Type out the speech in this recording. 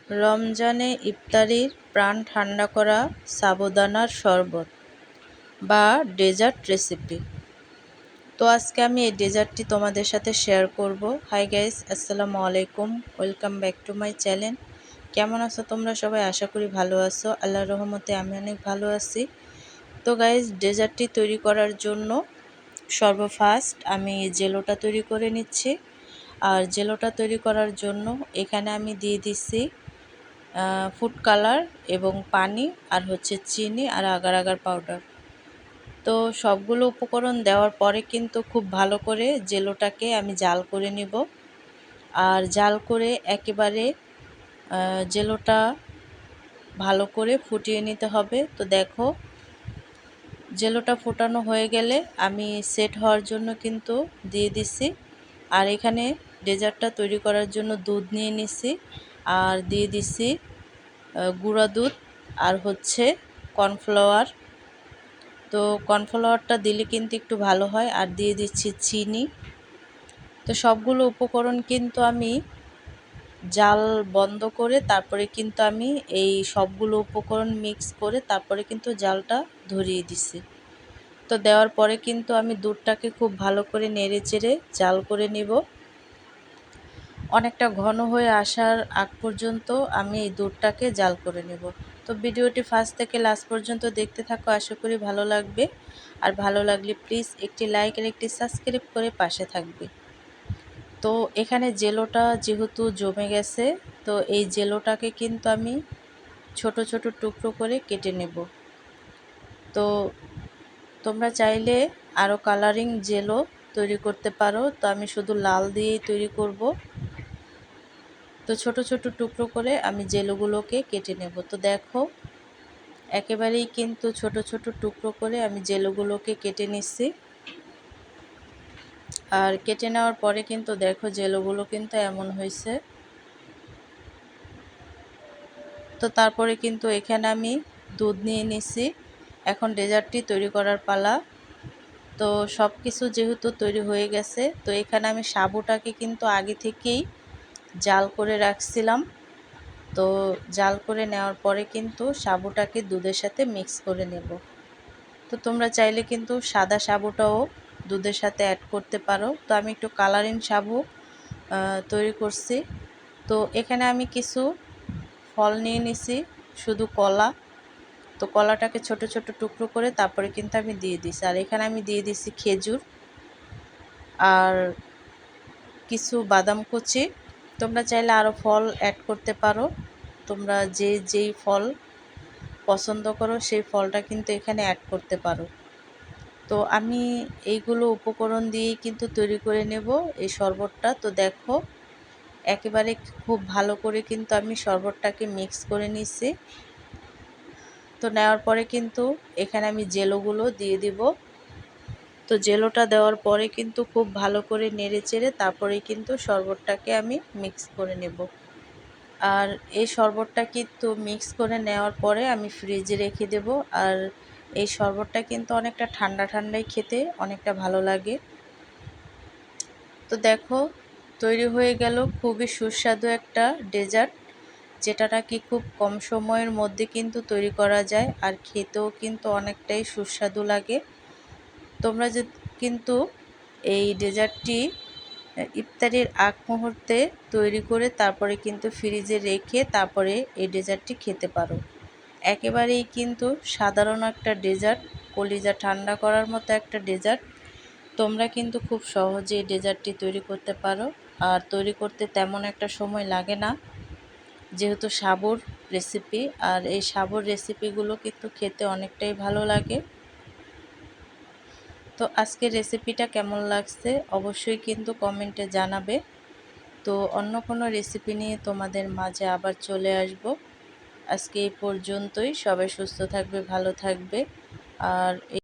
রমজানে ইফতারির প্রাণ ঠান্ডা করা সাবুদানার শরবত বা ডেজার্ট রেসিপি। তো আজকে আমি এই ডেজার্টটি তোমাদের সাথে শেয়ার করব। হাই গাইস, আসসালামু আলাইকুম, welcome back to my channel. কেমন আছো তোমরা সবাই? আশা করি ভালো আছো। আল্লাহর রহমতে আমি অনেক ভালো আছি। তো গাইস, ডেজার্টটি তৈরি করার জন্য সর্বফার্স্ট আমি জেলোটা তৈরি করে নিচ্ছি। আর জেলোটা তৈরি করার জন্য এখানে আমি দিয়ে দিচ্ছি ফুড কালার এবং পানি, আর চিনি আর আগার আগার পাউডার। তো সবগুলো উপকরণ দেওয়ার পরে কিন্তু খুব ভালো করে জেলোটাকে আমি জাল করে নিব। আর জাল করে একেবারে জেলোটা ভালো করে ফুটিয়ে নিতে হবে। তো দেখো, জেলোটা ফোটানো হয়ে গেলে আমি সেট হওয়ার জন্য কিন্তু দিয়ে দিচ্ছি। আর এখানে ডেজার্টটা তৈরি করার জন্য দুধ নিয়ে নিচ্ছি, আর দিয়ে দিচ্ছি গুঁড়া দুধ, আর কর্নফ্লাওয়ার। তো কর্নফ্লাওয়ারটা দিলে কিন্তু একটু ভালো হয়। আর দিয়ে দিচ্ছি চিনি। তো সবগুলো উপকরণ কিন্তু আমি জাল বন্ধ করে তারপরে কিন্তু আমি এই সবগুলো উপকরণ মিক্স করে তারপরে কিন্তু জালটা ধরিয়ে দিছি। তো দেওয়ার পরে কিন্তু আমি দুধটাকে খুব ভালো করে নেড়ে চেড়ে জাল করে নিব। অনেকটা ঘন হয়ে আসার আগ পর্যন্ত আমি এই দুধটাকে জাল করে নেব। তো ভিডিওটি ফার্স্ট থেকে লাস্ট পর্যন্ত দেখতে থাকো, আশা করি ভালো লাগবে। আর ভালো লাগলে প্লিজ একটি লাইক আর একটি সাবস্ক্রাইব করে পাশে থাকবে। তো এখানে জেলোটা যেহেতু জমে গেছে, তো এই জেলোটাকে কিন্তু আমি ছোট ছোট টুকরো করে কেটে নেব। তো তোমরা চাইলে আরও কালারিং জেলো তৈরি করতে পারো, তো আমি শুধু লাল দিয়েই তৈরি করব। তো ছোট ছোট টুকরো করে আমি জেলোগুলোকে কেটে নেব। তো দেখো, একেবারেই কিন্তু ছোট ছোট টুকরো করে আমি জেলোগুলোকে কেটে নিচ্ছি। আর কেটে নেওয়ার পরে কিন্তু দেখো, জেলোগুলো কিন্তু এমন হয়েছে। তো তারপরে কিন্তু এখানে আমি দুধ নিয়ে নিছি। এখন ডেজার্টটি তৈরি করার পালা। তো সব কিছু যেহেতু তৈরি হয়ে গেছে, তো এখানে আমি সাবুটাকে কিন্তু আগে থেকেই জাল করে রাখছিলাম। তো জাল করে নেওয়ার পরে কিন্তু সাবুটাকে দুধের সাথে মিক্স করে নেব। তো তোমরা চাইলে কিন্তু সাদা সাবুটাও দুধের সাথে অ্যাড করতে পারো। তো আমি একটু কালারিং সাবু তৈরি করছি। তো এখানে আমি কিছু ফল নিয়ে নিছি, শুধু কলা। তো কলাটাকে ছোট ছোট টুকরো করে তারপরে কিন্তু আমি দিয়ে দিছি। আর এখানে আমি দিয়ে দিছি খেজুর আর কিছু বাদাম কুচি। তোমরা চাইলে আরও ফল অ্যাড করতে পারো। তোমরা যেই ফল পছন্দ করো সেই ফলটা কিন্তু এখানে অ্যাড করতে পারো। তো আমি এইগুলো উপকরণ দিয়েই কিন্তু তৈরি করে নেব এই শরবতটা। তো দেখো, একেবারে খুব ভালো করে কিন্তু আমি শরবতটাকে মিক্স করে নিচ্ছি। তো নেওয়ার পরে কিন্তু এখানে আমি জেলোগুলো দিয়ে দিব। তো জেলোটা দেওয়ার পরে কিন্তু খুব ভালো করে নেড়ে চেড়ে তারপরেই কিন্তু শরবতটাকে আমি মিক্স করে নেব। আর এই শরবতটা কিন্তু মিক্স করে নেওয়ার পরে আমি ফ্রিজে রেখে দেব। আর এই শরবতটা কিন্তু অনেকটা ঠান্ডা ঠান্ডাই খেতে অনেকটা ভালো লাগে। তো দেখো, তৈরি হয়ে গেল খুবই সুস্বাদু একটা ডেজার্ট, যেটা নাকি খুব কম সময়ের মধ্যে কিন্তু তৈরি করা যায়, আর খেতেও কিন্তু অনেকটাই সুস্বাদু লাগে। তোমরা যে কিন্তু এই ডেজার্টটি ইফতারির আগ মুহূর্তে তৈরি করে তারপরে কিন্তু ফ্রিজে রেখে তারপরে এই ডেজার্টটি খেতে পারো। একেবারেই কিন্তু সাধারণ একটা ডেজার্ট, কলিজা ঠান্ডা করার মতো একটা ডেজার্ট। তোমরা কিন্তু খুব সহজে এই ডেজার্টটি তৈরি করতে পারো। আর তৈরি করতে তেমন একটা সময় লাগে না, যেহেতু সাবুর রেসিপি। আর এই সাবুর রেসিপিগুলো কিন্তু খেতে অনেকটাই ভালো লাগে। তো আজকের রেসিপিটা কেমন লাগছে অবশ্যই কিন্তু কমেন্টে জানাবে। তো অন্য কোনো রেসিপি নিয়ে তোমাদের মাঝে আবার চলে আসব। আজকে এই পর্যন্তই। সবাই সুস্থ থাকবে, ভালো থাকবে। আর